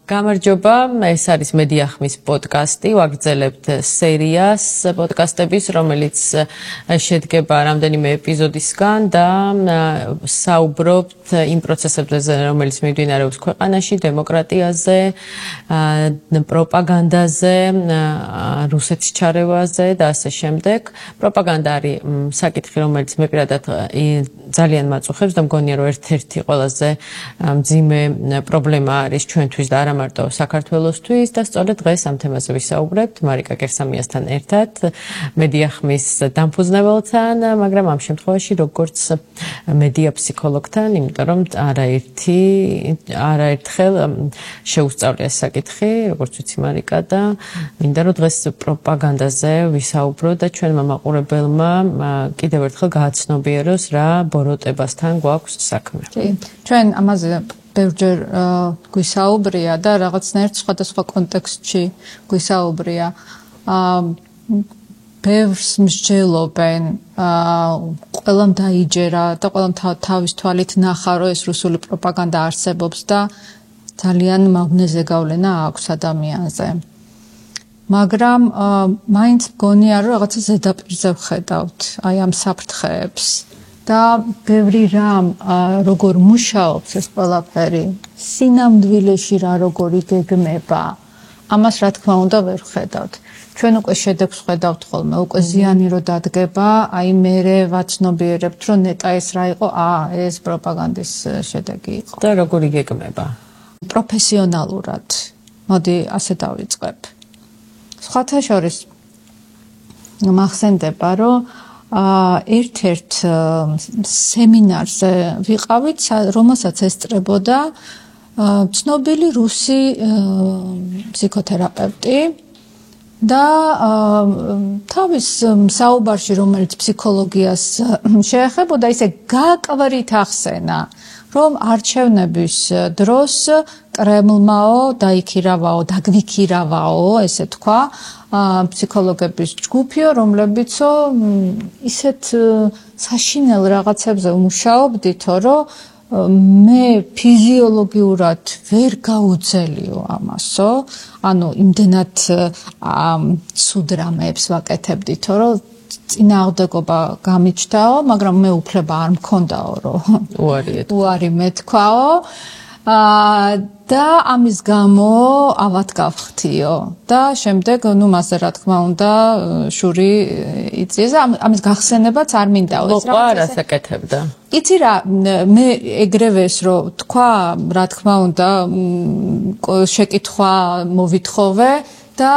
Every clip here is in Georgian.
გამარჯობა, ეს არის მედიახმის პოდკასტი, ვაგრძელებთ სერიას პოდკასტების, რომელიც შედგება რამდენიმე ეპიზოდისგან და საუბრობთ იმ პროცესებზე, რომელიც მიმდინარეობს ქვეყანაში, დემოკრატიაზე, პროპაგანდაზე, რუსეთის ჩარევაზე და ასე შემდეგ. პროპაგანდა არის საკითხი, რომელიც მე პირადად ძალიან მაწუხებს და მგონია, რომ ერთ-ერთი ყველაზე მძიმე პრობლემა არის ჩვენთვის და არა მარტო საქართველოსთვის და სწორედ დღეს ამ თემაზე ვისაუბრებთ მარიკა კერსამიასთან ერთად, მედიახმის დამფუძნებელთან, მაგრამ ამ შემთხვევაში როგორც მედია ფსიქოლოგთან, იმიტომ რომ არაერთხელ შეუსწავლია ეს საკითხი, როგორც ვიცი მარიკა და მინდა რომ დღეს პროპაგანდაზე ვისაუბრო და ჩვენმა მაყურებელმა კიდევ ერთხელ გააცნობიეროს რა ბოროტებასთან გვაქვს საქმე. ჩვენ ამაზე ბევრჯერ გვისაუბრია და რაღაცნაირად სხვადასხვა კონტექსტში გვისაუბრია. ბევრს მსჯელობენ, ყველამ დაიჯერა და ყველამ თავის თვალით ნახა, რომ ეს რუსული პროპაგანდა არსებობს და ძალიან მავნეზე გავლენა აქვს ადამიანზე. მაგრამ მაინც მგონია, რომ რაღაცა ზედაპირზე ვხედავთ აი ამ საფრთხეებს. და ბევრი რამ როგორ მუშაობს ეს ყველაფერი სინამდვილეში რა როგორი გეგმება ამას რა თქმა უნდა ვერ ხედავთ ჩვენ უკვე შედეგს ხედავთ ხოლმე უკვე ზიანი რო დადგება აი მერე ვაცნობიერებთ რომ ნეტა ეს რა იყო ეს პროპაგანდის შედეგი იყო და როგორი გეგმება პროფესიონალურად მოდი ასე დავიწყებ სხვათა შორის მახსენდება რომ ერთ-ერთ სემინარზე ვიყავით, რომელსაც ესწრებოდა ცნობილი რუსი ფსიქოთერაპევტი და თავის საუბარში, რომელიც ფსიქოლოგიას შეეხებოდა, ისე გაკვირით ახსენა, რომ არჩევნების დროს კრემლმაო დაიქირავაო, დაგვიქირავაო, ესე თქვა, ფსიქოლოგების ჯგუფიო, რომლებიცო ისეთ საშინელ რაღაცებზე მუშაობდითო, რომ მე ფიზიოლოგიურად ვერ გაუძელიო ამასო, ანუ იმდენად ცუდ რამეებს ვაკეთებდითო, რომ წინააღმდეგობა გამიჩნდაო, მაგრამ მე უფლება არ მქონდაო, რომ უარი მეთქვაო. და ამის გამო ავად გავხდიო და შემდეგ მასზე რა თქმა უნდა შური იწიეს და ამის გახსენებაც არ მინდაო ეს რაღაც აკეთებდა იცი რა მე ეგრევეს რომ თქვა რა თქმა უნდა შეკითხვა მოვითხოვე და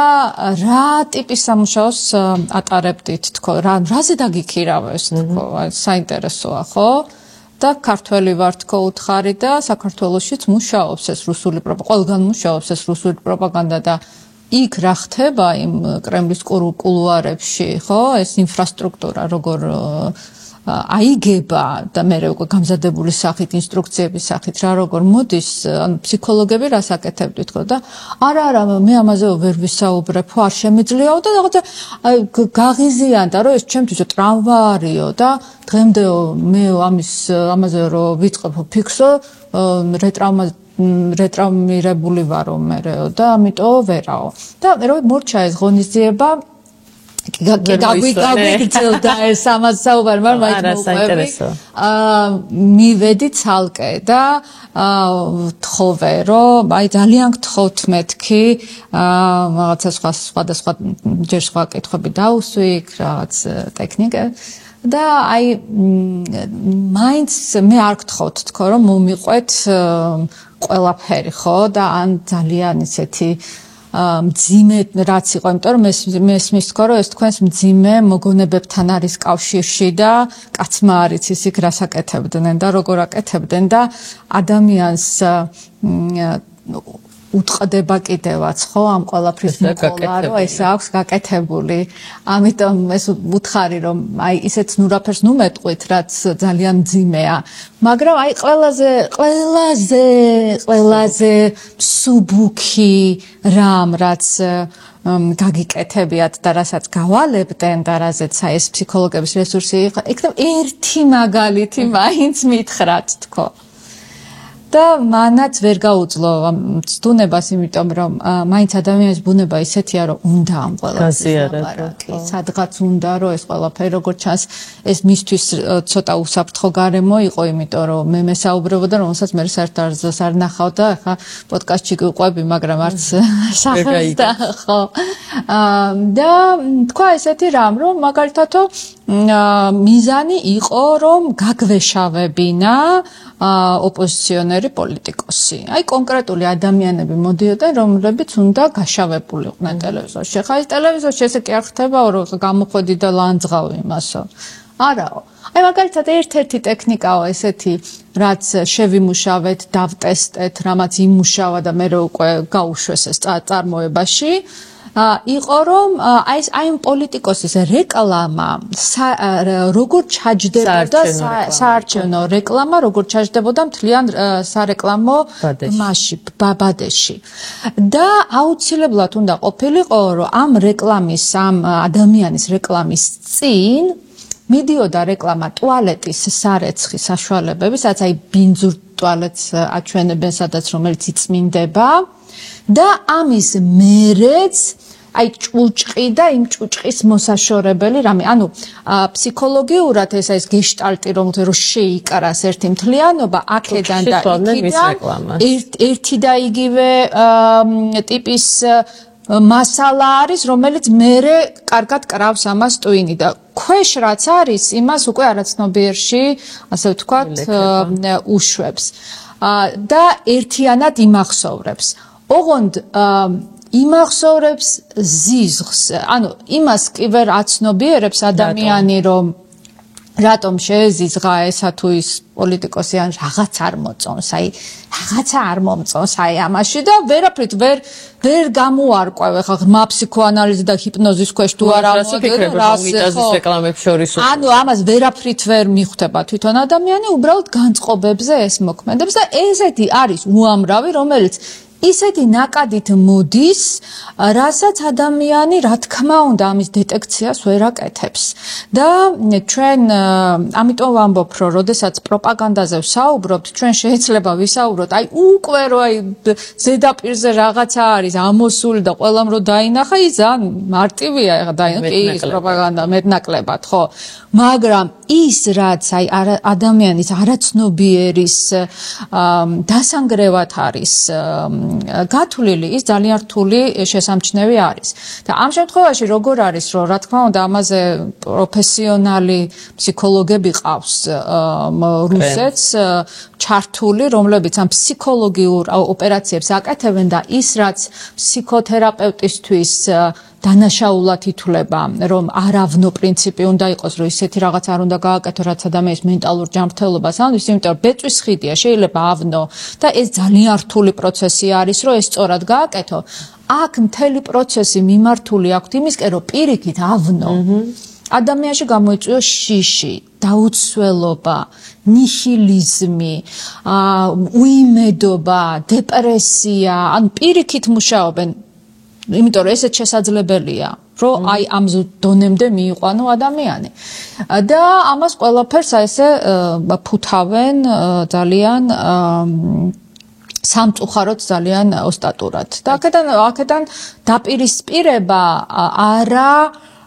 რა ტიპის სამუშაოს ატარებდით თქო რაზე დაგიქირავეს თქო საინტერესოა ხო და ქართველი ვარ თქო უთხარი და საქართველოშიც მუშაობს ეს რუსული ყველგან მუშაობს ეს რუსული პროპაგანდა და იქ რა ხდება იმ კრემლის კულუარებში ხო ეს ინფრასტრუქტურა როგორ აიგება და მე უკვე გამზადებული სახით ინსტრუქციების სახით რა როგორ მოდის ანუ ფსიქოლოგები რას აკეთებდით ხო და არა მე ამაზე ვერ ვისაუბრებ არ შემიძლიაო და რაღაცა გაღიზიანდა რომ ეს ჩემთვის ტრავმა არისო და დღემდეო მე ამაზე რომ ვიწყებო ფიქსო რეტრაუმირებული ვარო მერეო და ამიტომ ვერაო და რო მორჩა ეს ღონისძიება გაგვიგრძელდა ეს ამას საუბარი მაგრამ მივედი ცალკე და თხოვე რომ აი ძალიან გთხოვთ მეთქი რაღაცა სხვადასხვა ჯერ სხვა კითხვები დავუსვი რაღაც ტექნიკა და აი მაინც მე არ გთხოვთ თქო რომ მომიყვეთ ყველაფერი ხო და ან ძალიან ისეთი მძიმე რაც იყო, იმიტომ რომ მე ესმის თქო რომ ეს თქვენს მძიმე მოგონებებთან არის კავშირში და კაცმა არის ის იქ რას აკეთებდნენ და როგორ აკეთებდნენ და ადამიანს უტყდება კიდევაც ხო ამ ყველაფრის მოყოლა რომ ეს აქვს გაკეთებული ამიტომ ეს უთხარი რომ აი ისეთ ნურაფერს ნუ მეტყვით რაც ძალიან მძიმეა მაგრამ აი ყველაზე სუბუქი რამ რაც გაგიკეთებიათ და რასაც გავალებდნენ და რაზეც აი ეს ფსიქოლოგების რესურსი იქნებ ერთი მაგალითი მაინც მითხრათ თქო და მანაც ვერ გაუძლო ცდუნებას, იმიტომ რომ მაინც ადამიანის ბუნება ისეთია, რომ უნდა ამ ყველაფერს ლაპარაკი, სადღაც უნდა რომ ეს ყველაფერი როგორც ჩანს ეს მისთვის ცოტა უსაფრთხო გარემო იყო, იმიტომ რომ მე მესაუბრებოდა, რომელსაც მე საერთოდ არ ნახავ და ახლა პოდკასტში გიყვები, მაგრამ არც სახელს და ხო. და თქვა ესეთი რამ, რომ მაგალითადო მიზანი იყო, რომ გაგვეშავებინა ოპოზიციონერი პოლიტიკოსი. აი კონკრეტული ადამიანები მოდიოდნენ, რომლებიც უნდა გაშავებულიყვნენ ტელევიზორში. ხა ეს ტელევიზორში ესე კი არ ხდებაო, რომ გამოხვედი და ლანძღავი იმასო. არაო. აი მაგალითად ერთ-ერთი ტექნიკაო ესეთი, რაც შევიმუშავეთ, დავტესტეთ, რამაც იმუშავა და მე უკვე გაუშვეს ეს წარმოებაში. იყო რომ აი ამ პოლიტიკოსის რეკლამა როგორ ჩაჯდებოდა საარჩევნო რეკლამა როგორ ჩაჯდებოდა მთლიან სარეკლამო მასში ბადეში და აუცილებლად უნდა ყოფილიყო რომ ამ რეკლამის ამ ადამიანის რეკლამის წინ მიდიოდა რეკლამა ტუალეტის სარეცხი საშუალებების რაც აი ბინძურ ტუალეტს აჩვენებენ სადაც რომელიც იწმინდება და ამის მერეც აი ჭუჭყი და იმ ჭუჭყის მოსაშორებელი რამე ანუ ფსიქოლოგიურად ეს გეშტალტი რომ შეიკარას ერთი მთლიანობა აქედან და იქიდან ერთი და იგივე ტიპის მასალა არის რომელიც მერე კარგად კრავს ამას ტვინი და ქვეშ რაც არის იმას უკვე არაცნობიერში ასე ვთქვათ უშვებს და ერთიანად იმახსოვრებს ოღონდ იმახსოვრებს ზიზღს ანუ იმას კი ვერ აცნობიერებს ადამიანი რომ რატომ შეეზიზღა ესა თუ ის პოლიტიკოსი ან რაღაც არ მოწონს აი რაღაცა არ მომწონს აი ამაში და ვერაფრით ვერ გამოარკვევ ხა ღრმა ფსიქოანალიზი და ჰიპნოზის ქვეშ თუ არ ამოდიოდა რასის რეკლამებს შორის ანუ ამას ვერაფრით ვერ მიხვდება თვითონ ადამიანი უბრალოდ განწყობებზე ეს მოქმედებს და ესეთი არის უამრავი რომელიც ისეთი ნაკადით მოდის, რასაც ადამიანი, რა თქმა უნდა, ამის დეტექციას ვერ აკეთებს. და ჩვენ ამიტომ ვამბობ, რომ როდესაც პროპაგანდაზე ვსაუბრობთ, ჩვენ შეიძლება ვისაუბროთ, აი უკვე რომ აი ზედაპირზე რაღაცა არის ამოსული და ყველამ რომ დაინახა, ის ძალიან მარტივია, ეხლა დაინახა, კი ის პროპაგანდა მეტნაკლებად, ხო? მაგრამ ის რაც აი ადამიანის არაცნობიერის დასანგრევად არის გათვლილი ის ძალიან რთული შესამჩნევი არის. და ამ შემთხვევაში როგორ არის რომ რა თქმა უნდა ამაზე პროფესიონალი ფსიქოლოგები ყავს რუსეთს ჩართული რომლებიც ამ ფსიქოლოგიურ ოპერაციებს აკეთებენ და ის რაც ფსიქოთერაპევტისთვის დანაშაულად ითვლება რომ არავნო პრინციპი უნდა იყოს რომ ისეთი რაღაც არ უნდა გააკეთო რაც ადამიანის მენტალურ ჯანმრთელობას անում იმიტომ რომ ბეწვის ხიდია შეიძლება ავნო და ეს ძალიან რთული პროცესი არის რომ ეს სწორად გააკეთო აქ მთელი პროცესი მიმართული აქვს იმისკენ რომ პირიქით ავნო ადამიანში გამოიწვიო შიში დაუცველობა ნიჰილიზმი უიმედობა დეპრესია ან პირიქით მუშაობენ იმიტომ რომ ესეც შესაძლებელია რომ აი ამ დონემდე მიიყვანო ადამიანი და ამას ყველაფერს ესე ფუთავენ ძალიან სამწუხაროდ ძალიან ოსტატურად და აქედან დაპირისპირება არა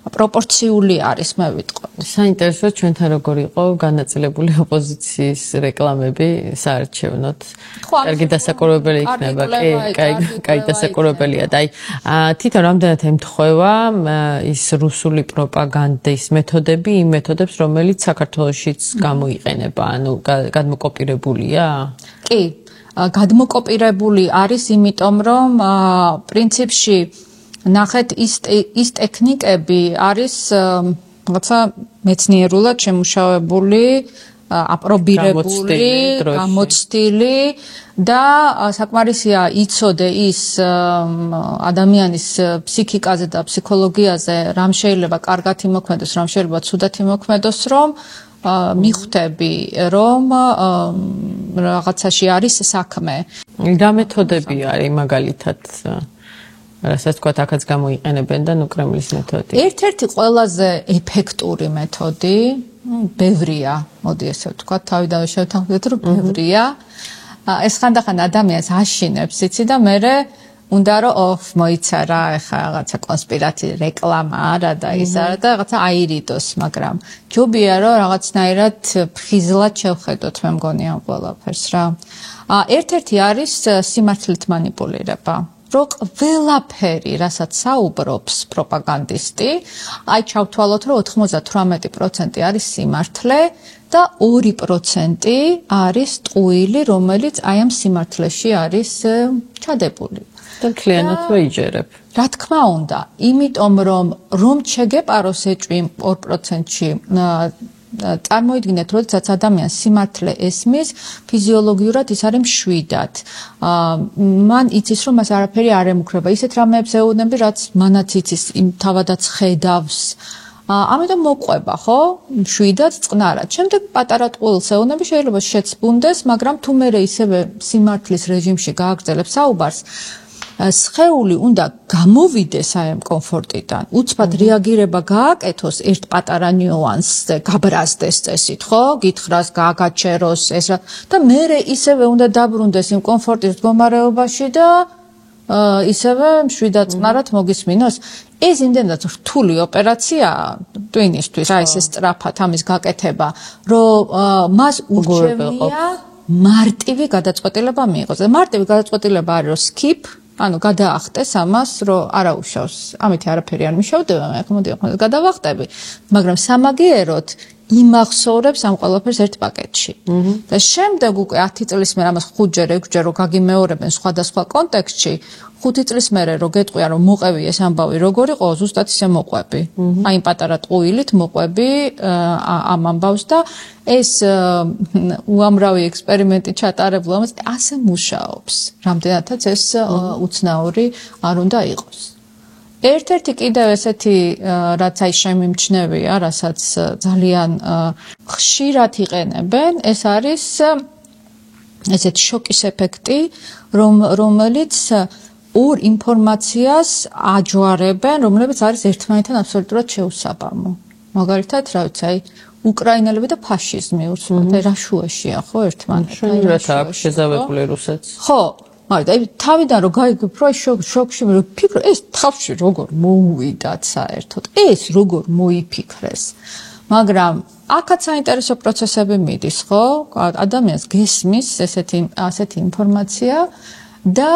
პროპორციული არის მე ვიტყოდი. საინტერესოა ჩვენთან როგორ იყო განაწილებული ოპოზიციის რეკლამები საარჩევნოდ. კარგი დასაკურებელი იქნება, კაი დასაკურებელია და აი თვითონ რამდენად ემთხვევა ის რუსული პროპაგანდის მეთოდები იმ მეთოდებს რომელიც საქართველოშიც გამოიყენება, ანუ გადმოკოპირებულია? კი, გადმოკოპირებული არის იმიტომ რომ პრინციპში ნახეთ ის ტექნიკები არის რაღაცა მეცნიერულად შემუშავებული, აპრობირებული, გამოცდილი და საკმარისია იცოდე ის ადამიანის ფსიქიკაზე და ფსიქოლოგიაზე რამ შეიძლება კარგად იმოქმედოს, რამ შეიძლება ცუდად იმოქმედოს, რომ მიხვდები რომ რაღაცაში არის საქმე. რა მეთოდები არის მაგალითად რასაც თქვათ აქაც გამოიყენებენ და ნუ კრემლის მეთოდი. ერთ-ერთი ყველაზე ეფექტური მეთოდი, ბევრია, მოდი ესე ვთქვათ, თავიდანვე შევთანხმდეთ, რომ ბევრია. ეს ხანდახან ადამიანს აშინებს, იცი და მე უნდა რომ მოიცა რა ეხა რაღაცა კონსპირაცია რეკლამა არა და ის არა და რაღაცა აირიდოს, მაგრამ ჯობია რომ რაღაცნაირად ფხიზლად შევხედოთ მე მგონი ამ ყველაფერს რა. ერთ-ერთი არის სიმართლით манипуლირება. რომ ყველაფერი, რასაც საუბრობს პროპაგანდისტი, აი ჩავთვალოთ რომ 98% არის სიმართლე და 2% არის ტყუილი, რომელიც აი ამ სიმართლეში არის ჩადებული. და მთლიანად ვეიჯერებ. რა თქმა უნდა, იმიტომ რომ შეგეპაროს ეჭვი 2%-ში წარმოიდგინეთ, როდესაც ადამიანს სიმართლე ესმის, ფიზიოლოგიურად ის არის მშვიდად. მან იცის, რომ მას არაფერი არ ემუქრება. ისეთ რამეებს ეუბნები, რაც მანაც იცის, თავადაც ხედავს. ამიტომ მოყვება, ხო? მშვიდად, წყნარად. შემდეგ პატარა ტყუილს ეუბნები, შეიძლება შეცბუნდეს, მაგრამ თუ მე ისევე სიმართლის რეჟიმში გააგრძელებ საუბარს, სხეული უნდა გამოვიდეს აი ამ კომფორტიდან. უცბად რეაგირება გააკეთოს ერთ პატარა ნიუანსზე, გაბრაზდეს წესით, ხო? გითხრას, გააგაჩეროს ეს რა და მე ისევე უნდა დაბრუნდეს იმ კომფორტის მდგომარეობაში და ისევე მშვიდად წყნარად მოგისმინოს. ეს იმდენად რთული ოპერაციაა ტვინისთვის, რა ესე სწრაფად ამის გაკეთება, რომ მას ურჩევნია მარტივი გადაწყვეტილება მიიღოს. და მარტივი გადაწყვეტილება არის რომ skip ანუ გადაახტეს ამას, რომ არაუშავს. ამითი არაფერი არ მიშავდება, მე ხმოდი გადავახტები, მაგრამ სამაგიეროდ იმახსოვრებს ამ ყველაფერს ერთ პაკეტში. და შემდეგ უკვე 10 წლის მერე ამას 5-ჯერ, 6-ჯერ რო გაგიმეორებენ სხვადასხვა კონტექსტში, 5 წლის მერე რო გეტყვია რომ მოყვევი ეს ამბავი როგორ იყო, ზუსტად ისე მოყვები. აი იმ პატარა ტყუილით მოყვები ამ ამბავს და ეს უამრავი ექსპერიმენტი ჩატარებულობს, ასე მუშაობს. რამდენადაც ეს უცნაური არ უნდა იყოს. ერთ-ერთი კიდევ ესეთი რაც აი შემიმჩნევია, რასაც ძალიან ხშირად იყენებენ, ეს არის ესეთი შოკის ეფექტი, რომელიც ორ ინფორმაციას აჯვარებენ, რომლებიც არის ერთმანეთთან აბსოლუტურად შეუსაბამო. მაგალითად, რა ვიცი, აი უკრაინელები და ფაშიზმი უცბად რა შუაშია, ხო, ერთმანეთთან. რა აქვს შეზავებული რუსეთს? ხო, მაგრამ თავიდან რომ გაიგებ, რომ შოკში მე ვფიქრობ, ეს თავში როგორ მოუვიდათ საერთოდ, ეს როგორ მოიფიქრეს. მაგრამ აქაც საინტერესო პროცესები მიდის, ხო? ადამიანს გესმის ასეთი ინფორმაცია და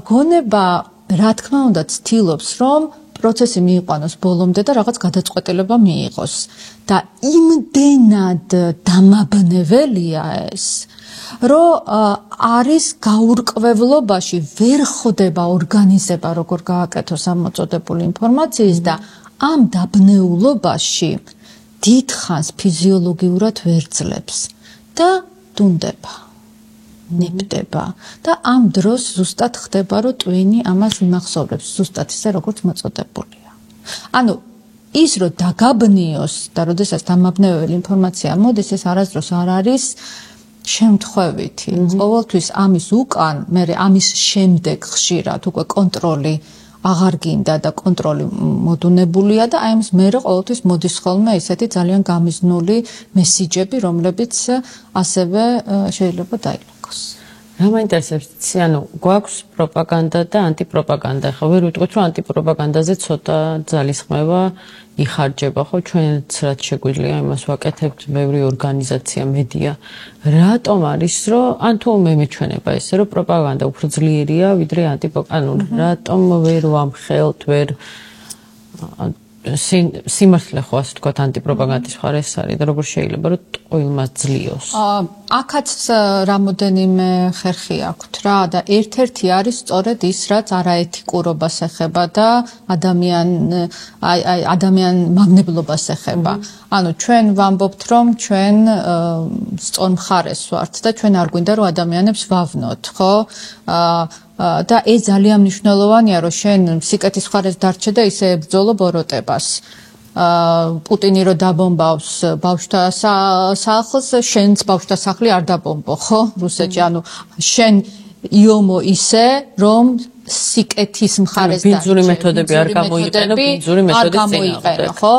გონება, რა თქმა უნდა, ცდილობს, რომ პროცესი მიიყვანოს ბოლომდე და რაღაც გადაწყვეტილება მიიღოს. და იმდენად დამაბნეველია ეს, რომ არის გაურკვევლობაში, ვერ ხდება ორგანიზება, როგორ გააკეთოს ამ მოწოდებული ინფორმაციის და ამ დაბნეულობაში დიდხანს ფიზიოლოგიურად ვერ ძლებს და დუნდება. ნებდება და ამ დროს ზუსტად ხდება, რომ ტვინი ამას იმახსოვრებს, ზუსტად ისე, როგორც მოწოდებულია. ანუ ის რომ დაგაბნიოს და როდესაც დამაბნეველი ინფორმაცია მოდის, ეს არასდროს არ არის შემთხვევითი. ყოველთვის ამის უკან, მე ამის შემდეგ ხშირად უკვე კონტროლი აღარ გინდა და კონტროლი მოდუნებულია და აი ამის მერე ყოველთვის მოდის ხოლმე ესეთი ძალიან გამიზნული მესიჯები, რომლებიც ასევე შეიძლება დაილაგოს. რა მაინტერესებს, ანუ გვაქვს პროპაგანდა და ანტიპროპაგანდა. ხო, ვერ ვიტყვით, რომ ანტიპროპაგანდაზე ცოტა ძალისხმევა იხარჯება, ხო, ჩვენც რაც შეგვიძლია იმას ვაკეთებთ, ბევრი ორგანიზაცია, მედია. რატომ არის, რომ ან თუ მე მეჩვენება ესე, რომ პროპაგანდა უფრო ძლიერია, ვიდრე ანტიპროპაგანდა. რატომ ვერ ვამხელთ, ვერ სიმართლე ხო ასე თქვა ანტიპროპაგანდის მხარე ეს არის და როგორ შეიძლება რომ ტყუილმა ძლიოს. აქაც რამოდენიმე ხერხი აქვთ რა და ერთ-ერთი არის სწორედ ის რაც არაეთიკურობას ეხება და ადამიან მაგნებლობას ეხება. ანუ ჩვენ ვამბობთ რომ ჩვენ სწორ მხარეს ვართ და ჩვენ არ გვინდა რომ ადამიანებს ვავნოთ, ხო? და ეს ძალიან მნიშვნელოვანია რომ შენ სიკეთის მხარეს დარჩე და ისე ებრძოლო ბოროტებას. პუტინი რო დაბომბავს ბავშვთა სახლს, შენც ბავშვთა სახლი არ დაბომბო, ხო? რუსეთში, ანუ შენ იომო ისე, რომ სიკეთის მხარეს დარჩე. ბინძური მეთოდები არ გამოიყენო, ბინძური მეთოდის წინააღმდეგ, ხო?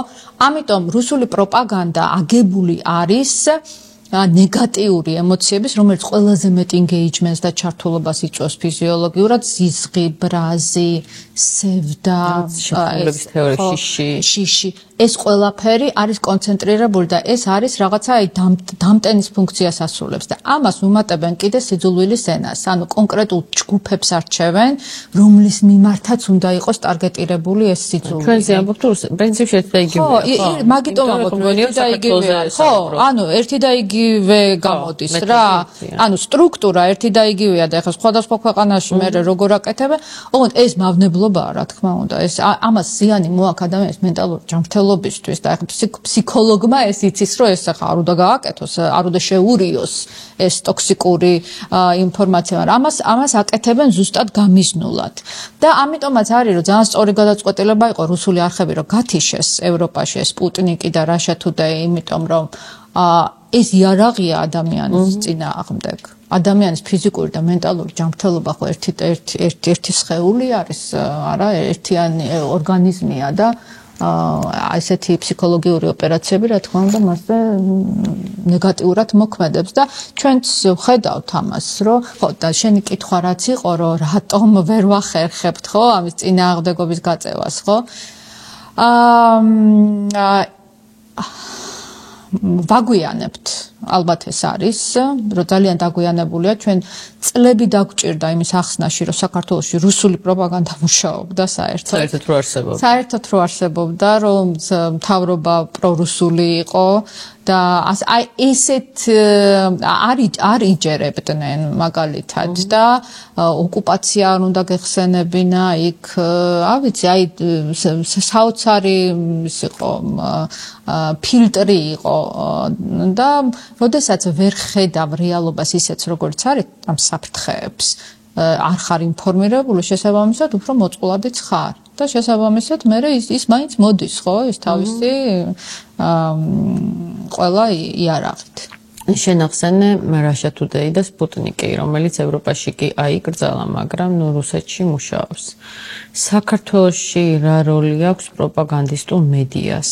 ამიტომ რუსული პროპაგანდა აგებული არის ნეგატიური ემოციების, რომელიც ყველაზე მეტ engagement-ს და ჩართულობას იწვევს ფიზიოლოგიურად, ზიზღი, ბრაზი, სევდა, შიში. ეს ყველაფერი არის კონცენტრირებული და ეს არის რაღაცა დამტენის ფუნქციას ასრულებს და ამას უმატებენ კიდე სიძულვილის ენას. ანუ კონკრეტულ ჯგუფებს არჩევენ, რომლის მიმართაც უნდა იყოს ტარგეტირებული ეს სიძულვილი. ჩვენზე ამბობთ, პრინციპში ერთი და იგივეა. ხო, მაგიტომ ამბობთ, ერთი და იგივეა. ხო, ანუ ერთი და იგივე გამოდის რა. ანუ სტრუქტურა ერთი და იგივეა და ეხლა სხვადასხვა ქვეყანაში მე როგორ აკეთებენ, ოღონდ ეს მავნებლობაა, რა თქმა უნდა. ეს ამას ზიანი მოაქვს ადამიანის მენტალურ ჯანმრთელობისთვის და ეხლა ფსიქოლოგმა ეს იცის, რომ ეს ახლა არ უნდა გააკეთოს, არ უნდა შეურიოს ეს ტოქსიკური ინფორმაცია, მაგრამ ამას აკეთებენ ზუსტად გამიზნულად. და ამიტომაც არის, რომ ძალიან სწორი გადაწყვეტილება იყო რუსული არხები, რომ გათიშეს ევროპაში ეს სპუტნიკი და Russia Today, იმიტომ რომ ეს იარაღია ადამიანის წინააღმდეგ. ადამიანის ფიზიკური და მენტალური ჯანმრთელობა ხო ერთი სხეული არის, არა, ერთიანი ორგანიზმია და ესეთი ფსიქოლოგიური ოპერაციები, რა თქმა უნდა, მასზე ნეგატიურად მოქმედებს და ჩვენც ვხედავთ ამას, რომ ხო და შენი კითხვა რაც იყო, რომ რატომ ვერ ვახერხებთ, ხო, ამის წინააღმდეგობის გაწევას, ხო? ვაგვიანებთ, ალბათ ეს არის, რომ ძალიან დაგვიანებულია, ჩვენ წლები დაგვჭირდა იმის ახსნაში, რომ საქართველოში რუსული პროპაგანდა მუშაობდა საერთოდ რო არსებობდა, რომ მთავრობა პრორუსული იყო და აი ესეთ არ იჯერებდნენ მაგალითად და ოკუპაცია არ უნდა გეხსენებინა იქ, არ ვიცი, აი საოცარი ის იყო ფილტრი იყო და როდესაც ვერ ხედავ რეალობას ისეც როგორც არის ამ საფრთხეებს არ ხარ ინფორმირებული შესაბამისად უფრო მოწყვლადიც ხარ და შესაბამისად მე ის მაინც მოდის ხო ის თავისი ყველა იარაღით შენახსენე Russia Today და Sputnik-ი, რომელიც ევროპაში კი აიკრძალა, მაგრამ რუსეთში მუშაობს. საქართველოში რა როლი აქვს პროპაგანდისტულ მედიას?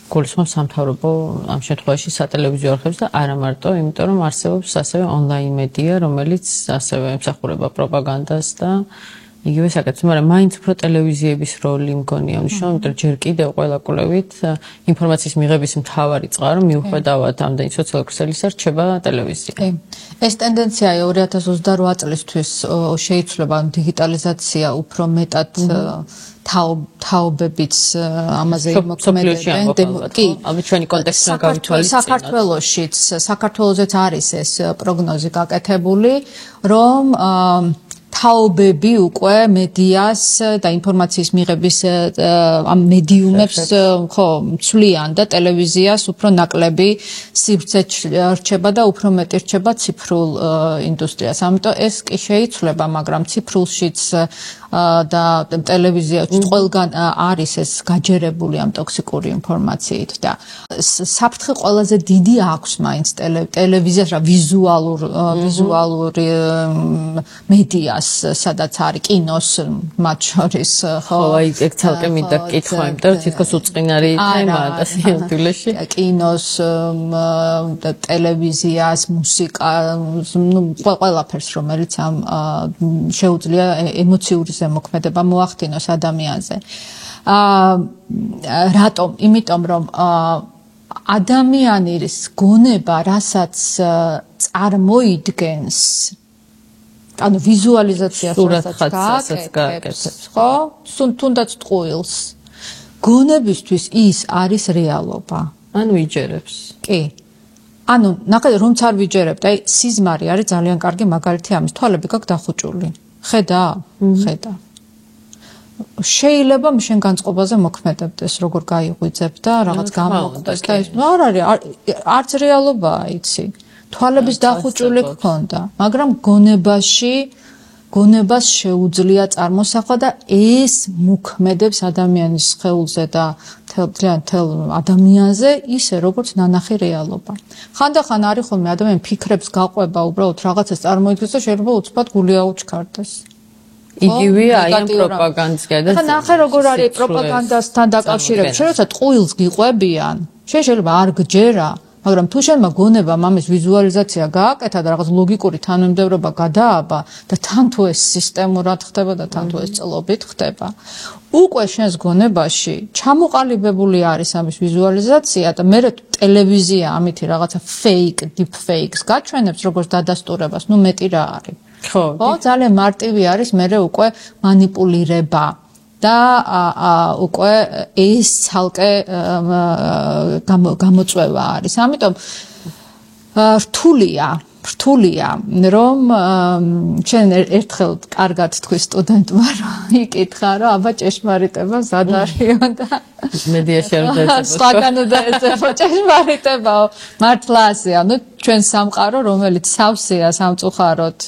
გულისხმობს სამთავრობო ამ შემთხვევაში სატელევიზიო არხებს და არა მარტო, იმიტომ რომ არსებობს ასევე ონლაინ მედია, რომელიც ასევე ემსახურება პროპაგანდას და იგივე საკითხს, მაგრამ მაინც უფრო ტელევიზიების როლი მგონია მნიშვნელოვანი, იმიტომ რომ ჯერ კიდევ ყველა კვლევით ინფორმაციის მიღების მთავარი წყარო მიუხედავად ამდენი სოციალური ქსელისა რჩება ტელევიზია. ეს ტენდენცია 2028 წლისთვის შეიცვლება, დიგიტალიზაცია უფრო მეტად თაობებიც ამაზე იმოქმედებენ. კი, ალბათ ჩვენი კონტექსტში გავითვალისწინოთ. საქართველოშიც არის ეს პროგნოზი გაკეთებული, რომ თაობები უკვე მედიას და ინფორმაციის მიღების ამ მედიუმებს ხო ცვლიან და ტელევიზიას უფრო ნაკლები სივრცე რჩება და უფრო მეტი რჩება ციფრულ ინდუსტრიას. ამიტომ ეს კი შეიცვლება, მაგრამ ციფრულშიც და ტელევიზიაში ყველგან არის ეს გაჯერებული ამ ტოქსიკური ინფორმაციით და საფრთხე ყველაზე დიდი აქვს მაინც ტელევიზიას რა ვიზუალური მედიას სადაც არის კინოს მათ შორის ხო აი ეგ ცალკე მინდა კითხვა იმიტომ რომ თითქოს უწყინარი თემაა და სიამთვილეში კინოს ტელევიზიას მუსიკას ნუ ყველაფერს რომელიც ამ შეუძლია ემოციური მოქმედება მოახდინოს ადამიანზე. რატომ? იმიტომ რომ ადამიანის გონება, რასაც წარმოიდგენს, ანუ ვიზუალიზაციას გააკეთებს, ხო? თუნდაც ტყუილს. გონებისთვის ის არის რეალობა. ანუ იჯერებს. კი. ანუ ნახე რომც არ ვიჯერებთ, აი სიზმარი არის ძალიან კარგი მაგალითი ამის. თვალები გაქვს დახუჭული. ხედა? ხედა. შეიძლება შენ განწყობაზე მოქმედებდეს, როგორ გაიღვიძებ და რაღაც გამოხდეს და ის არ არის არც რეალობაა, იცი. თვალების დახუჭული გქონდა, მაგრამ გონებას შეუძლია წარმოსახვა და ეს მოქმედებს ადამიანის სხეულზე და თელ ადამიანზე ისე როგორც ნანახი რეალობა. ხანდახან არის ხოლმე ადამიანი ფიქრებს გაყვება უბრალოდ რაღაცას წარმოიდგენს და შეიძლება უცბად გული აუჩქარდეს. იგივეა აი ამ პროპაგანდის გადაცემა. ხა ნახე როგორ არის პროპაგანდასთან დაკავშირებით. შენ როცა ტყუილს გიყვებიან, შენ შეიძლება არ გჯერა, მაგრამ თუ შენმა გონებამ ამის ვიზუალიზაცია გააკეთა და რაღაც ლოგიკური თანმიმდევრობა გადააბა და თან თუ ეს სისტემურად ხდება და თან თუ ეს წლობით ხდება, უკვე შენს გონებაში ჩამოყალიბებული არის ამის ვიზუალიზაცია და მე ტელევიზია ამითი რაღაცა deep fakes გაჩვენებს როგორც დადასტურებას, ნუ მეტი რა არის. ხო, ძალიან მარტივი არის მე უკვე манипулირება. და უკვე ეს ცალკე გამოწვევა არის. ამიტომ რთულია, რომ ჩვენ ერთხელ კარგად თქვი სტუდენტმა რომ იკითხა, რომ აბა ჭეშმარიტება სად არისო და მედიაში არ დაეცებოთ. სხვაგან დაეცებო ჭეშმარიტებაო. მართლა ასეა, ნუ ჩვენ სამყარო, რომელიც სავსეა სამწუხაროდ,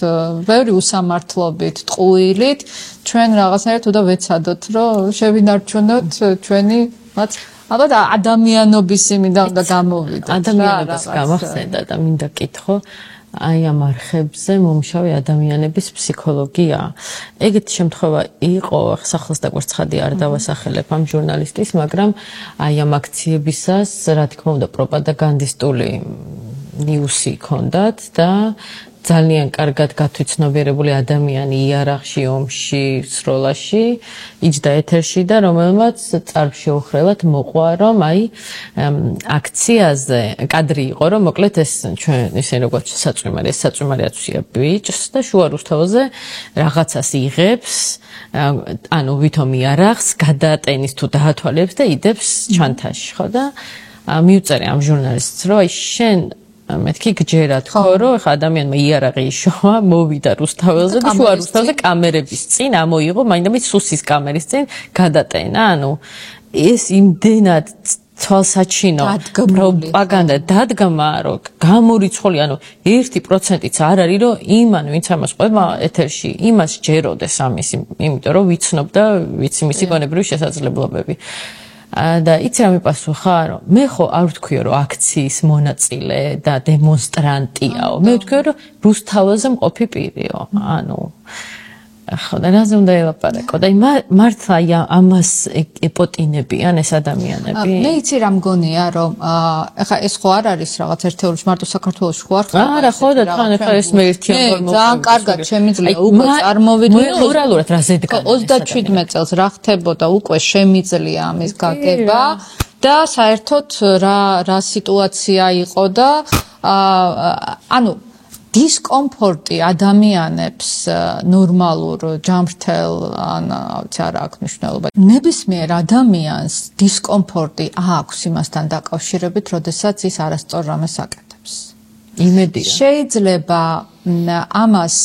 ბევრი უსამართლობით, ტყუილით, ჩვენ რაღაცნაირად უნდა ვეცადოთ, რომ შევინარჩუნოთ ჩვენი მათ ალბათ ადამიანობის იმიდან უნდა გამოვიდეთ. ადამიანობას გამახსენდა და მინდა კითხო, აი ამ არხებზე მომშავე ადამიანების ფსიქოლოგია. ეგეთი შემთხვევა იყო, ახსახლოს და კვერცხადი არ დავასახელებ ამ ჟურნალისტის, მაგრამ აი ამ აქციებისას, რა თქმა უნდა, პროპაგანდისტული ნიუსი ჰქონდათ და ძალიან კარგად გათვითცნობიერებული ადამიანი იარაღში, ომში, სროლაში იჯდა ეთერში და რომელმაც წარბში უხრელად მოყვა, რომ აი აქციაზე კადრი იყო, რომ მოკლედ ეს ჩვენ ისე როგორც საწვიმარი, ეს საწვიმარიაცია ბიჭს და შუა რუსთავზე რაღაცას იღებს, ანუ ვითომ იარაღს გადაატენის თუ დაათვალებს და იდებს ჩანთაში, ხო და მიუწერე ამ ჟურნალისტს, რომ აი შენ მეთქი გჯერათ ხო რომ ხა ადამიანმა იარაღი იშოვა, მოვიდა რუსთაველზე და შუა რუსთავზე კამერების წინ ამოიღო, მაინდამით სუსის კამერის წინ გადატენა. ანუ ეს იმდენად თვალსაჩინო პროპაგანდა დადგმა, რომ გამორიცხული, ანუ 1%-იც არ არის, რომ იმან ვინც ამას ყვება ეთერში, იმას ჯეროდეს ამის, იმიტომ რომ ვიცნობ და ვიცი მისი გონებრივი შესაძლებლობები. და იცი რა მიპასუხა, რომ მე ხო არ ვთქვიო, რომ აქციის მონაწილე და დემონსტრანტიაო. მე ვთქვიო, რომ რუსთაველზე მყოფი პირიო. ანუ ხო და რაზე უნდა ელაპარაკო და მართლა ამას ეპოტინებიან ეს ადამიანები. მე იცი რა მგონია, რომ ეხა ეს ხო არ არის რაღაც ერთეულში მარტო საქართველოში ხო არ ხარ? არა, ხო და თან ეხა ეს მე ერთიან ნორმალურად. ძალიან კარგად შემიძლია უკვე წარმოვიდგინო. მორალურად რა ზედგა. 37 წელს რა ხდებოდა უკვე შემიძლია ამის გაგება და საერთოდ რა სიტუაცია იყო და ანუ დისკომფორტი ადამიანებს ნორმალურ ჯამრთელ ან არა აქვს მნიშვნელობა. ნებისმიერ ადამიანს დისკომფორტი აქვს იმასთან დაკავშირებით, როდესაც ის არასწორ რამეს აკეთებს. იმედია. შეიძლება ამას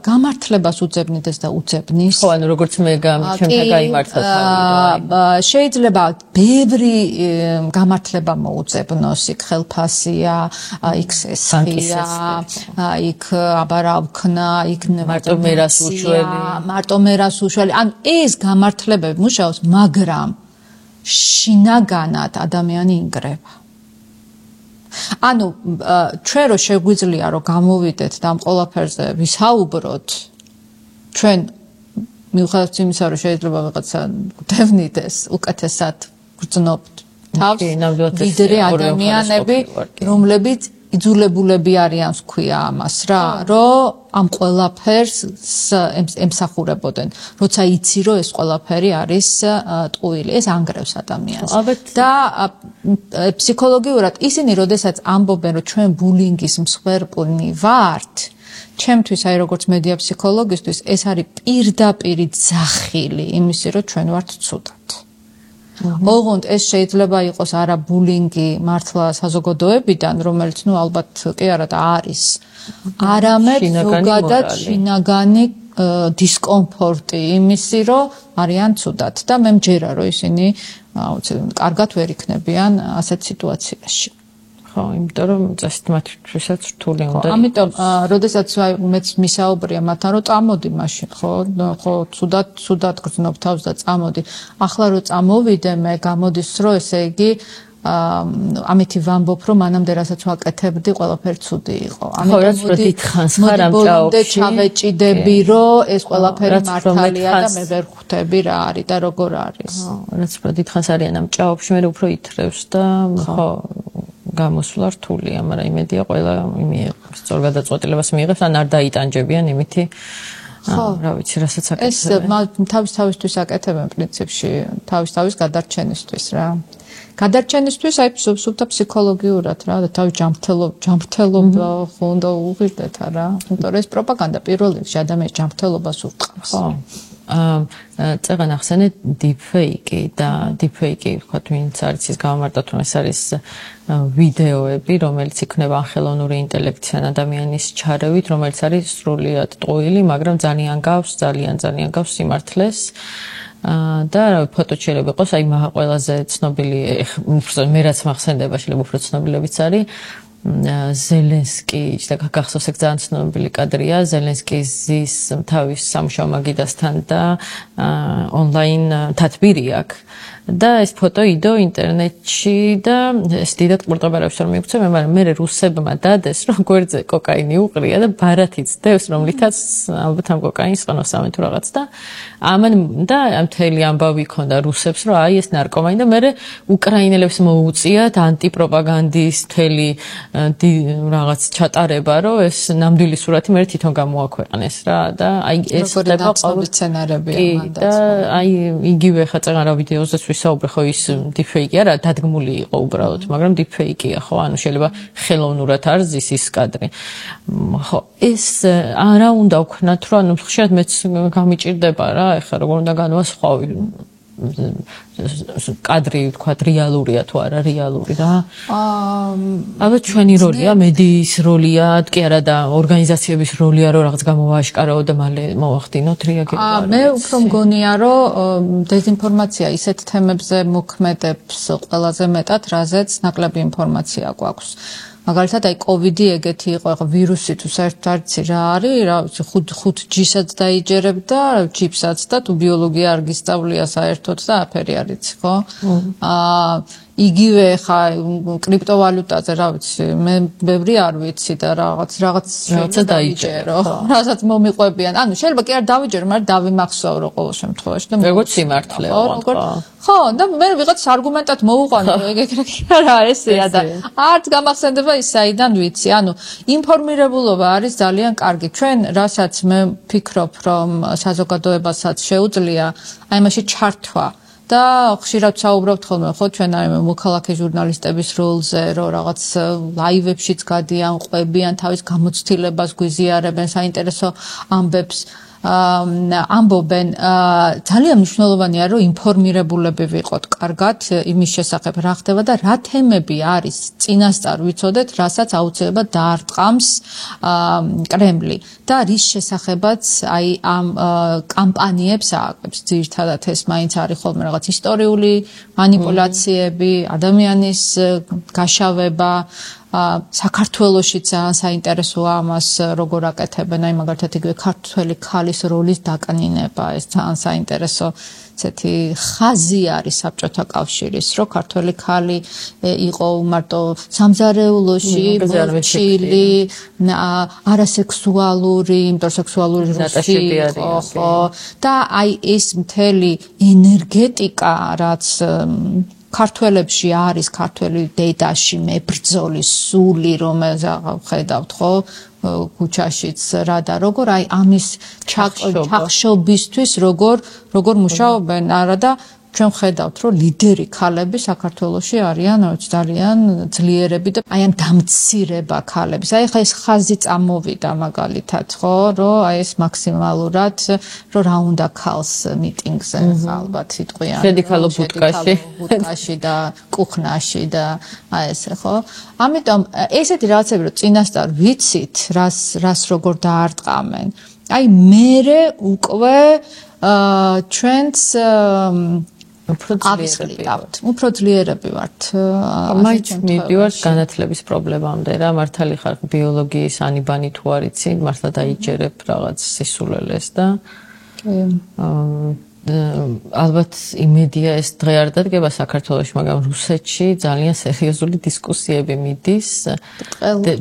გამართლებას უძებნიდეს და უძებნის. ხო, ანუ როგორც მე ჩემთან გაიმართა თავი. შეიძლება ბევრი გამართლება მოუძებნოს, იქ ხელფასია, იქ სესხია, იქ აბა რა ვქნა, იქ მარტო მერას უშველი. მარტო მერას უშველი. ან ეს გამართლებები მუშაობს, მაგრამ შინაგანად ადამიანი ინგრევა. ანუ ჩვენ რო შეგვიძლია რომ გამოვიდეთ და ამ ყველაფერზე ვისაუბროთ, ჩვენ მიუხედავად იმისა რომ შეიძლება ვიღაცა დევნიდეს, უკეთესად გრძნობთ თავს ვიდრე ადამიანები, რომლებიც იძულებულები არიან ვქვია ამას რა, რომ ამ ყველაფერს ემსახურებოდნენ, როცა იცი რომ ეს ყველაფერი არის ტყუილი, ეს ანგრევს ადამიანს. და ფსიქოლოგიურად ისინი როდესაც ამბობენ რომ ჩვენ ბულინგის მსხვერპლნი ვართ, ჩემთვის აი როგორც მედია ფსიქოლოგისტვის ეს არის პირდაპირ ძახილი იმისი რომ ჩვენ ვართ ცუდად. ოღონდ ეს შეიძლება იყოს არა ბულინგი მართლა საზოგადოებიდან, რომელიც ნუ ალბათ კი არა და არის. არამედ ზოგადად შინაგანი დისკომფორტი იმისი, რომ არიან ცუდად და მე მჯერა რომ ისინი კარგად ვერ იქნებიან ასეთ სიტუაციაში. ხო, იმიტომ რომ წესით მათთვისაც რთული უნდა იყოს. ამიტომ, როდესაც მეც მისაუბრია მათთან, რომ წამოდი მაშინ, ხო, ცუდად გრძნობ თავს და წამოდი. ახლა რომ წამოვიდე, მე გამოდის, რომ ესე იგი ამითი ვამბობ, რომ მანამდე რასაც ვაკეთებდი, ყველაფერი ცუდი იყო. ამიტომ დიდხანს ხარ ამ ჭაობში. ჩავეჭიდები, რომ ეს ყველაფერი მართალია და მე ვერ ხვდები რა არის და როგორ არის. რაც უფრო დიდხანს არიან ამ ჭაობში, მე უფრო ითრევს და ხო გამოსვლა რთულია, მაგრამ იმედია ყველა სწორ გადაწყვეტილებას მიიღებს, ან არ დაიტანჯებიან იმითი რა ვიცი, რასაც აკეთებენ. ეს თავისთვის აკეთებენ პრინციპში, თავის გადარჩენისთვის რა. გადარჩენისთვის აი სუბსუბტა ფსიქოლოგიურად რა, და თავის ჯანმრთელობა უნდა უღირდეთ რა. იმიტომ რომ ეს პროპაგანდა პირველ რიგში ადამიანის ჯანმრთელობას უყავს. ხო. წეგან ახსენე deepfake და deepfake ვთქვათ, ვინც არის ის გამომარტოთ, რომ ეს არის ვიდეოები, რომელიც იქნება ხელოვნური ინტელექტის ან ადამიანის ჩარევით, რომელიც არის სრულიად ტყუილი, მაგრამ ძალიან გავს სიმართლეს. და ფოტოც შეიძლება იყოს, აი ყველაზე ცნობილი, მე რაც მახსენდება, შეიძლება უფრო ცნობილებიც არის ზელენსკი, და გახსოვს ეგ ძალიან ცნობილი კადრია, ზელენსკი ზის თავის სამუშაო მაგიდასთან და ონლაინ თათბირი აქვს. და ეს ფოტო იდო ინტერნეტში და ეს დიდად ყურადღება არ მიუქცე, მაგრამ მე რუსებმა დადეს, რომ გვერდზე კოკაინი უყრია და ბარათიც დევს, რომლითაც ალბათ ამ კოკაინს ყნოსავენ თუ რაღაც და ამან და მთელი ამბავი ქონდა რუსებს, რომ აი ეს ნარკომანი და მე უკრაინელებს მოუწიათ ანტიპროპაგანდის მთელი რაღაც ჩატარება, რომ ეს ნამდვილი სურათი მე თვითონ გამოაქვეყნეს რა და აი ეს ხდება ყოველ სცენარებია მანდაც. და აი იგივე ხა წეგან რა ვიდეოზეც ვისაუბრე, ხო ის deepfake არა, დადგმული იყო უბრალოდ, მაგრამ deepfake-ია, ხო, ანუ შეიძლება ხელოვნურად არ ზის ის კადრი. ხო, ეს არა უნდა ვქნათ, რომ ანუ ხშირად მეც გამიჭირდება რა, ეხლა როგორ უნდა განვასხვავი კადრი, ვთქვათ, რეალურია თუ არა რეალური რა. ალბათ ჩვენი როლია, მედიის როლია, კი არა და ორგანიზაციების როლია, რომ რაღაც გამოვააშკარავო და მალე მოვახდინოთ რეაგირება. მე უფრო მგონია, რომ დეზინფორმაცია ისეთ თემებზე მოქმედებს ყველაზე მეტად, რაზეც ნაკლები ინფორმაცია გვაქვს. მაგალითად, აი COVID-ი ეგეთი იყო, ახლა ვირუსი თუ საერთოდ არ იცი რა არის, რა ვიცი, 5G-საც დაიჯერებდა, ჩიპსაც და თუ ბიოლოგია არ გისწავლია საერთოდ და აფერი არ იცი, ხო? იგივე ხა კრიპტოვალუტაზე, რა ვიცი, მე ბევრი არ ვიცი და რაღაცა დაიჯერო, რასაც მომიყვებიან. ანუ შეიძლება კი არ დავიჯერო, მაგრამ დავიმახსოვრო ყოველ შემთხვევაში და როგორც სიმართლეა, ხო, და მე ვიღაც არგუმენტად მოვუყანე, ეგ რა ესეა და არც გამახსენდება ის საიდან ვიცი. ანუ ინფორმირებულობა არის ძალიან კარგი. ჩვენ რასაც მე ვფიქრობ, რომ საზოგადოებასაც შეუძლია აი მასში ჩართვა და ხშირად საუბრობთ ხოლმე, ხო, ჩვენ აი მოქალაქე ჟურნალისტების როლზე, რომ რაღაც ლაივებშიც გადიან, ყვებიან, თავის გამოცდილებას გვიზიარებენ, საინტერესო ამბებს ამბობენ. ძალიან მნიშვნელოვანია, რომ ინფორმირებულები ვიყოთ კარგად იმის შესახებ, რა ხდება და რა თემები არის წინასწარ ვიცოდეთ, რასაც აუცილებლად დაარტყამს კრემლი და რის შესახებაც აი ამ კამპანიებს ააკეთებს. ძირითადად ეს მაინც არის ხოლმე რაღაც ისტორიული манипуляციები, ადამიანის გაშავება. საქართველოში ძალიან საინტერესოა ამას როგორ აკეთებენ, აი მაგალითად იგივე ქართველი ქალის როლის დაკნინება, ეს ძალიან საინტერესო ესეთი ხაზი არის საბჭოთა კავშირის, რომ ქართველი ქალი იყო მარტო სამზარეულოში, მორჩილი, არასექსუალური, იმიტომ სექსუალური რუსი იყო, ხო, და აი ეს მთელი ენერგეტიკა, რაც ქართველებში არის ქართველი დედაში მებრძოლი სული, რომელზეც ხედავთ, ხო, ქუჩაშიც რა და როგორ აი ამის ჩახშობისთვის როგორ მუშაობენ, არა და ჩვენ ხედავთ, რომ ლიდერი ქალები საქართველოში არიან ძალიან ძლიერები და აი ამ დამცირება ქალების. აი ხა ეს ხაზი წამოვიდა მაგალითად, ხო, რომ აი ეს მაქსიმალურად რომ რა უნდა ქალს მიტინგზე ალბათ იტყვიან. შედიქალო ბუტკაში და კუხნაში და აი ესე, ხო? ამიტომ ესეთი რაღაცები რომ წინასწარ ვიცით, რას როგორ დაარტყამენ. აი მერე უკვე ჩვენს უფრო ძლიერები ვართ. მაინც მივდივართ განათლების პრობლემამდე რა, მართალი ხარ ბიოლოგიის ანიბანი თუ არ იცი, მართლა დაიჯერებ რაღაც სისულელეს და ალბათ იმედია ეს დღე არ დადგება საქართველოში, მაგრამ რუსეთში ძალიან სერიოზული დისკუსიები მიდის.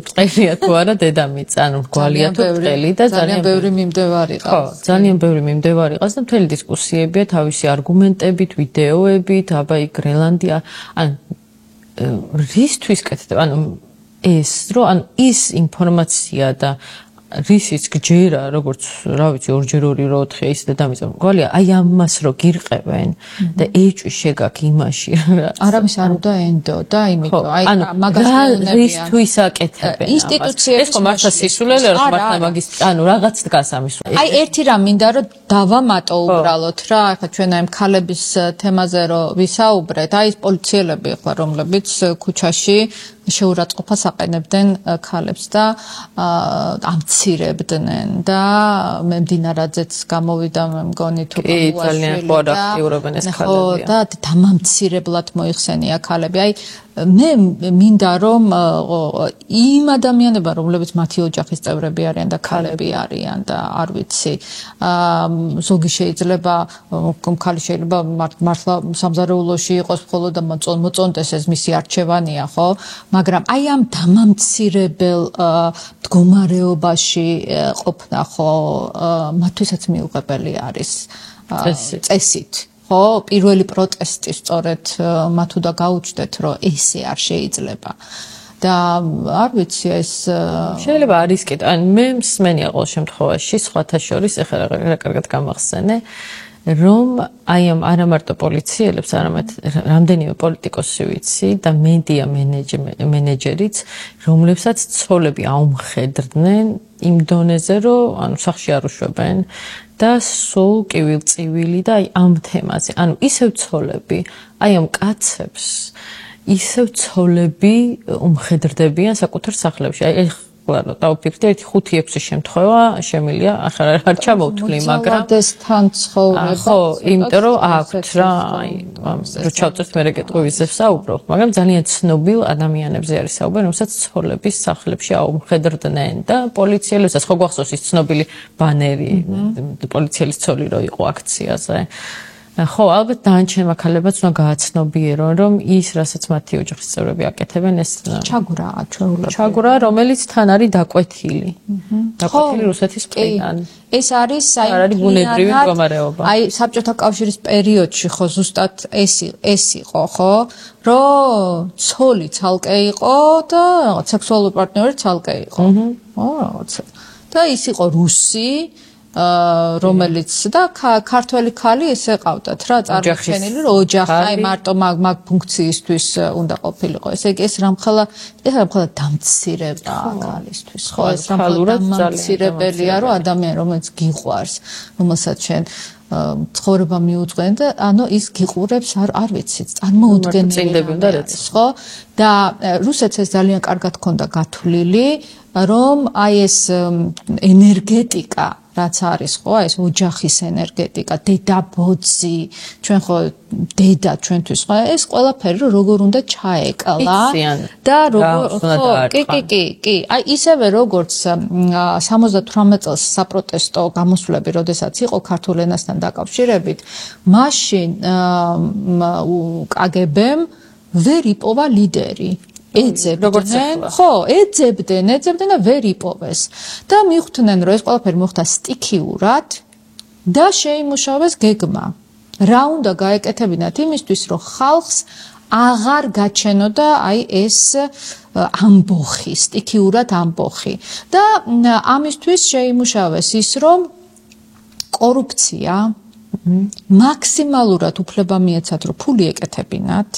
ტყელია თუ არა დედამიწა, ანუ რგვალია თუ ტყელი და ძალიან ბევრი მიმდევარი ყავს. ხო, ძალიან ბევრი მიმდევარი ყავს და მთელი დისკუსიებია თავისი არგუმენტებით, ვიდეოებით, აბა იქ გრენლანდია, ან რისთვის კეთდება? ანუ ეს რომ ანუ ის ინფორმაცია და რისიც გჯერა, როგორც რა ვიცი, 2x2 4 ის და დამიწევ. გვალია, აი ამას რო გირყევენ და ეჭვი შეგაქ იმაში. არავის არ უნდა ენდო და იმიტომ აი მაგას მეუბნებიან. რისთვის აკეთებენ? ინსტიტუციების ეს ხო მართლა სისულელე რომ მართლა მაგის ანუ რაღაც დგას ამის. აი ერთი რამ მინდა რომ დავამატო უბრალოდ რა, ახლა ჩვენ აი ქალების თემაზე რო ვისაუბრეთ, აი ეს პოლიციელები ხო რომლებიც ქუჩაში შეურაცხყოფას აყენებდნენ ქალებს და ამცირებდნენ და მე მდინარაძეც გამოვიდა მე მგონი თუ ძალიან ხო აქტიურობენ ეს ქალები და დამამცირებლად მოიხსენია ქალები აი მე მინდა რომ იმ ადამიანებმა რომლებიც მათი ოჯახის წევრები არიან და ქალები არიან და არ ვიცი ზოგი შეიძლება ქალი შეიძლება მართლა სამზარეულოში იყოს მხოლოდ და მოწონდეს ეს მისი არჩევანია ხო მაგრამ აი ამ დამამცირებელ მდგომარეობაში ყოფნა ხო მათთვისაც მიუღებელი არის წესით ხო პირველი პროტესტი სწორედ მათ უნდა გაუჩნდეთ რომ ესე არ შეიძლება და არ ვიცი ეს შეიძლება არის კიდე ან მე მსმენია ყოველ შემთხვევაში სხვათა შორის ეხლა რა კარგად გამახსენე რომ აი ამ არა მარტო პოლიციელებს არამედ რამდენიმე პოლიტიკოსი ვიცი და მედია მენეჯერიც რომლებსაც ცოლები აუმხედრდნენ იმ დონეზე რომ ანუ სახში არ უშვებენ და სულ კივილწივილი და აი ამ თემაზე ანუ ისევ ცოლები აი ამ კაცებს ისევ ცოლები უმხედრდებიან საკუთარ სახლებში აი ეხლა დავფიქრდი 1-5-6 შემთხვევა შემილია ახლა არ ჩამოვთვლი მაგრამ მოძალადესთან ცხოვრება ხო იმიტომ რომ აქვთ რა აი რო ჩავწერთ მე რეკეტყვიზე საუბრობ მაგრამ ძალიან ცნობილ ადამიანებზე არის საუბარი რომელსაც ცოლების სახლებში აუმხედრდნენ და პოლიციელებსაც ხო გვახსოვს ის ცნობილი ბანერი პოლიციელის ცოლი რო იყო აქციაზე ხო, ალბათ დანარჩენ მაქალებაც უნდა გააცნობიერონ, რომ ის, რასაც მათი ოჯახის წევრები აკეთებენ, ეს ჩაგვრაა ჩვეულებრივ. ჩაგვრა, რომელიც თან არის დაკვეთილი. დაკვეთილი რუსეთის მხრიდან. ეს არის აი ბუნებრივი მდგომარეობა. აი საბჭოთა კავშირის პერიოდში ხო ზუსტად ეს იყო, ხო? რომ ცოლი ცალკე იყო და სექსუალური პარტნიორი ცალკე იყო. ხო, რაღაცა. და ის იყო რუსი რომელიც და ქართველი ქალი ესე ყავდათ რა წარმოჩენილი რომ ოჯახი აი მარტო მაგ ფუნქციისთვის უნდა ყოფილიყო ესე იგი ეს რამხელა დამცირება ქალისთვის ხო ეს რამხელა დამცირებელია რომ ადამიანი რომელიც გიყვარს რომელსაც შენ ცხოვრება მიუძღვენ და ანუ ის გიყურებს არ ვიცი წარმოუდგენელი ხო და რუსეთს ეს ძალიან კარგად ჰქონდა გათვლილი რომ აი ეს ენერგეტიკა რაც არის ხო ეს ოჯახის ენერგეტიკა დედაბოძი ჩვენ ხო დედა ჩვენთვის ხო ეს ყველაფერი როგორ უნდა ჩაეკლა და როგორ ხო კი აი ისევე როგორც 78 წელს საპროტესტო გამოსვლები როდესაც იყო ქართულ ენასთან დაკავშირებით მაშინ კგბ-მ ვერ იპოვა ლიდერი ეძებდნენ, ხო, ეძებდნენ და ვერ იპოვეს. და მიხვდნენ, რომ ეს ყველაფერი მოხდა სტიქიურად და შეიმუშავეს გეგმა. რა უნდა გაეკეთებინათ იმისთვის, რომ ხალხს აღარ გაჩენოდა აი ეს ამბოხი, სტიქიურად ამბოხი. და ამისთვის შეიმუშავეს ის, რომ კორუფცია მაქსიმალურად უფლება მიეცათ, რომ ფული ეკეთებინათ.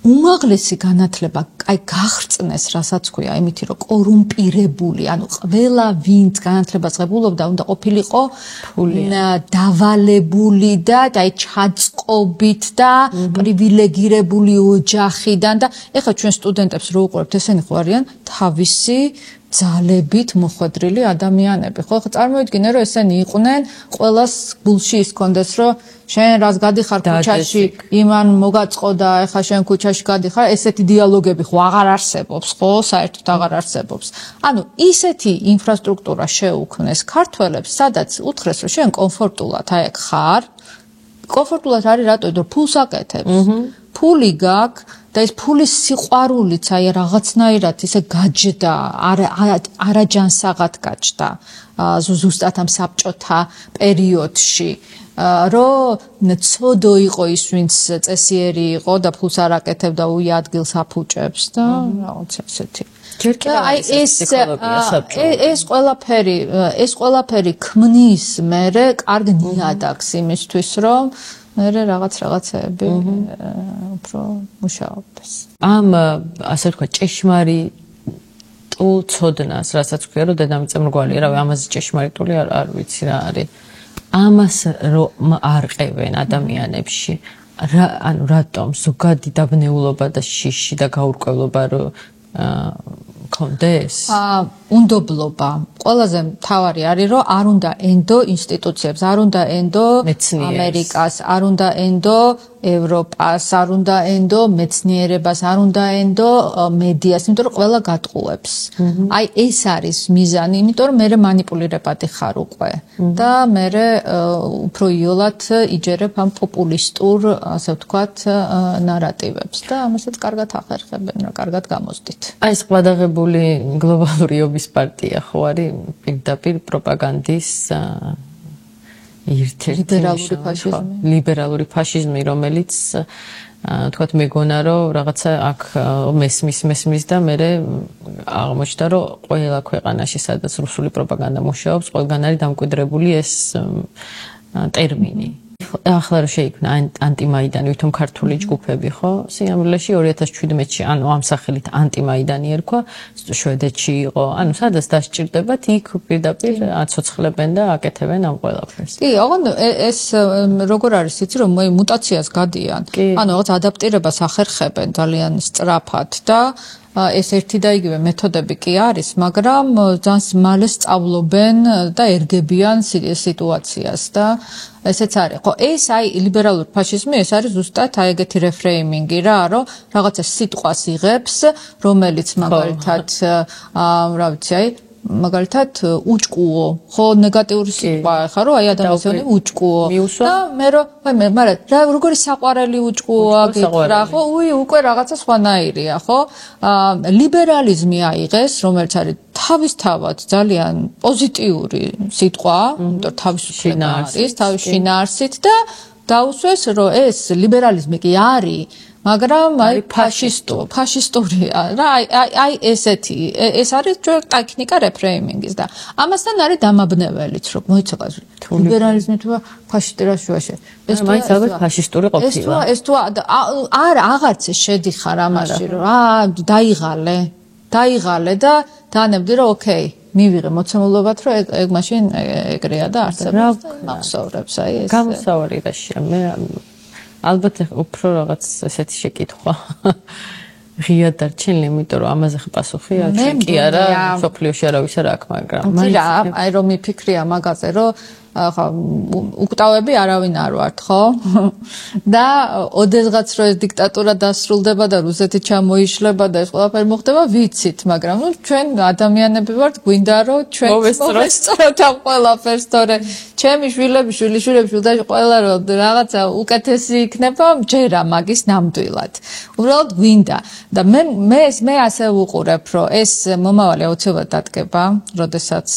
უმაღლესი განათლება აი გახრწნეს, რასაც ქვია, იმითი რომ კორუმპირებული, ანუ ყველა ვინც განათლებას ღებულობდა, უნდა ყოფილიყო დავალებული და აი ჩაწყობით და პრივილეგირებული ოჯახიდან და ეხლა ჩვენ სტუდენტებს რო უყურებთ, ესენი ხო არიან თავისი ძალებით მოხვედრილი ადამიანები. ხო, წარმოვიდგინე, რომ ესენი იყვნენ, ყველას გულში ის კონდეს, რომ შენ რას გადიხარ ქუჩაში, იმან მოგაწყო და ეხლა შენ ქუჩაში გადიხარ, ესეთი დიალოგები ხო აღარ არსებობს, ხო, საერთოდ აღარ არსებობს. ანუ ისეთი ინფრასტრუქტურა შეუქმნეს ქართველებს, სადაც უთხრეს, რომ შენ კომფორტულად აი ხარ. კომფორტულად არის რატო? იმიტომ რომ ფულს აკეთებს. ფული გაქვს და ეს ფულის სიყვარულიც აი რაღაცნაირად ისე გაჯდა, არაჯანსაღად გაჯდა ზუსტად ამ საბჭოთა პერიოდში. რომ ცოდო იყო ის, ვინც წესიერი იყო და ფულს არ აკეთებდა, უი ადგილს აფუჭებს და რაღაც ესეთი. აი ეს ყველაფერი ქმნის მერე კარგ ნიადაგს იმისთვის, რომ მერე რაღაცეები უფრო მუშაობდეს. ამ ასე ვთქვა, ჭეშმარიტულ ცოდნას, რასაც ქვია, რომ დედამიწა მრგვალია, რავი, ამაზე ჭეშმარიტული არ ვიცი რა არის. ამას რომ არყევენ ადამიანებში, ანუ რატომ ზოგადი დაბნეულობა და შიში და გაურკვევლობა რომ კონდეს? უნდობლობა. ყველაზე მთავარი არის, რომ არ უნდა ენდო ინსტიტუციებს, არ უნდა ენდო ამერიკას, არ უნდა ენდო ევროპას, არ უნდა ენდო მეცნიერებას, არ უნდა ენდო მედიას, იმიტომ რომ ყველა გატყუებს. აი ეს არის მიზანი, იმიტომ რომ მე მანიპულირებადი ხარ უკვე და მე უფრო იოლად იჯერებ ამ პოპულისტურ, ასე ვთქვათ, ნარატივებს და ამასაც კარგად ახერხებენ, რა კარგად გამოსდით. აი ეს ყბადაღებული გლობალური ობის პარტია ხო არის პირდაპირ პროპაგანდის ერთ-ერთი ლიბერალური ფაშიზმი, რომელიც თქვათ მეგონა რომ რაღაცა აქ მესმის და მე აღმოჩნდა რომ ყველა ქვეყანაში სადაც რუსული პროპაგანდა მუშაობს, ყველგან არის დამკვიდრებული ეს ტერმინი. ახლა რომ შეიქმნა ანტიმაიდანი, ვითომ ქართული ჯგუფები ხო? სიამოვნებაში 2017-ში, ანუ ამ სახელით ანტიმაიდანი ერქვა, შვედეთში იყო, ანუ სადაც დასჭირდებათ, იქ პირდაპირ აცოცხლებენ და აკეთებენ ამ ყველაფერს. კი, ოღონდ ეს როგორ არის იცი რომ მუტაციას გადიან. ანუ რაღაც ადაპტირებას ახერხებენ ძალიან სწრაფად და ეს ერთი და იგივე მეთოდები კი არის, მაგრამ ძალიან მალე სწავლობენ და ერგებიან სიტუაციას და ესეც არის. ხო, ეს აი ლიბერალური ფაშიზმი, ეს არის ზუსტად აი ეგეთი რეფრეიმინგი რა, რომ რაღაცა სიტყვას იღებს, რომელიც მაგალითად რა ვიცი, აი მაგალითად უჭკუო, ხო, ნეგატიური სიტყვა ხარ, რომ აი ადამიანები უჭკუო. და მე მაგრამ როგორი საყვარელი უჭკუოა გითხრა, ხო, უკვე რაღაცა სხვანაირია, ხო? ლიბერალიზმი აიღეს, რომელიც არის თავისთავად ძალიან პოზიტიური სიტყვა, იმიტომ თავისუფლება არის, თავის შინაარსით და დაუსვეს, რომ ეს ლიბერალიზმი კი არის, მაგრამ აი ფაშისტურია რა, აი ესეთი, ეს არის ჩვენ ტექნიკა რეფრეიმინგის და ამასთან არის დამაბნეველიც, რომ მოიცადა ლიბერალიზმი თუ ფაშისტურაში. ეს მაინც ალბათ ფაშისტური ყოფილა. ეს თუ აღარც შედიხარ ამაში, რომ დაიღალე და დაანებდი, რომ ოკეი, მივიღე მოცემულობად, რომ ეგ მაშინ ეგრეა და არსებობს მახსოვრებს, აი ეს. გამოსავალი რაშია, მე ალბათ უფრო რაღაც ესეთი შეკითხვა ღია დარჩენილი, იმიტომ რომ ამაზე პასუხი აქვს კი არა, სოფლიოში არავის არ აქვს, მაგრამ აი რომ მიფიქრია მაგაზე, რომ ხა უკვდავები არავინ არ ვართ, ხო? და ოდესღაც რომ ეს დიქტატურა დასრულდება და რუსეთი ჩამოიშლება და ეს ყველაფერი მოხდება, ვიცით, მაგრამ ნუ ჩვენ ადამიანები ვართ, გვინდა რომ ჩვენ მოვესწროთ ამ ყველაფერს, თორე ჩემი შვილები და ყველა რომ რაღაცა უკეთესი იქნება, მჯერა მაგის ნამდვილად. უბრალოდ გვინდა და მე ასე ვუყურებ, რომ ეს მომავალი აუცილებლად დადგება, როდესაც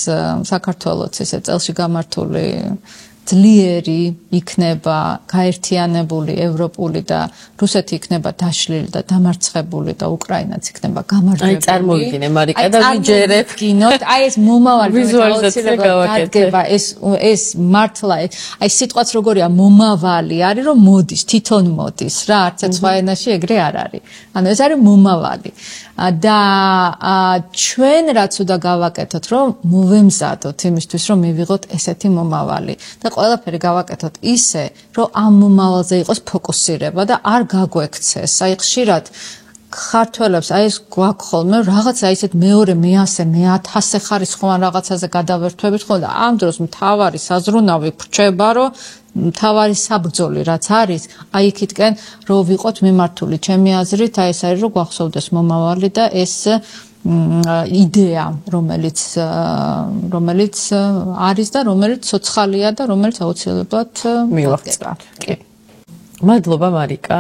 საქართველოს ესე წელში გამართული ძლიერი იქნება, გაერთიანებული ევროპული და რუსეთი იქნება დაშლილი და დამარცხებული და უკრაინაც იქნება გამარჯვებული. აი წარმოვიდგინე მარიკა და ვიჯერებ. აი ეს მომავალი დადგება, ეს მართლა აი სიტყვაც როგორია მომავალი არის, რომ მოდის, თვითონ მოდის რა, არც სხვა ენაში ეგრე არ არის. ანუ ეს არის მომავალი. და ჩვენ რაც უნდა გავაკეთოთ, რომ მოვემზადოთ იმისთვის, რომ მივიღოთ ესეთი მომავალი და ყველაფერი გავაკეთოთ ისე, რომ ამ მომავალზე იყოს ფოკუსირება და არ გაგვექცეს. აი ხშირად ქართველებს აი ეს გვაქვს ხოლმე რაღაცა ისეთ მეორე, მე-100, მე-1000 ხარისხოვან რაღაცაზე გადავერთვებით ხოლმე და ამ დროს მთავარი საზრუნავი ხრჩება, რომ მთავარი საბრძოლი რაც არის, აი იქითკენ რო ვიყოთ მიმართული. ჩემი აზრით, აი ეს არის რომ გვახსოვდეს მომავალი და ეს იდეა, რომელიც არის და რომელიც ცოცხალია და რომელიც აუცილებლად მივახცევთ. კი. მადლობა მარიკა.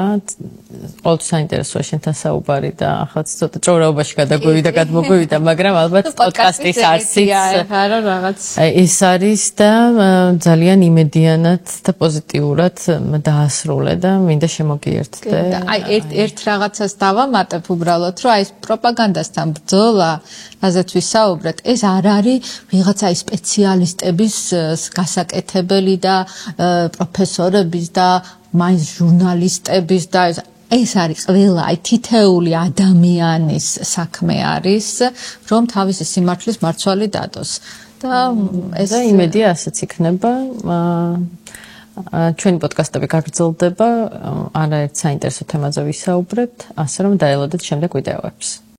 ყოველთვის საინტერესოა შენთან საუბარი და ახლა ცოტა ჭორაობაში გადაგვივიდა, გადმოგვივიდა, მაგრამ ალბათ პოდკასტის არსიც ეს არის და ძალიან იმედიანად და პოზიტიურად დაასრულე და მინდა შემოგიერთდე. აი ერთ რაღაცას დავამატებ უბრალოდ, რომ აი ეს პროპაგანდასთან ბრძოლა, რაზეც ვისაუბრეთ, ეს არ არის ვიღაცა სპეციალისტების გასაკეთებელი და პროფესორების და მაინც ჟურნალისტების და ეს არის ყველა აი თითეული ადამიანის საქმე არის, რომ თავისი სიმართლის მარცვალი დადოს. და ეს იმედია ასეც იქნება. ჩვენი პოდკასტები გაგრძელდება, არაერთ საინტერესო თემაზე ვისაუბრებთ, ასე რომ დაელოდეთ შემდეგ ვიდეოებს.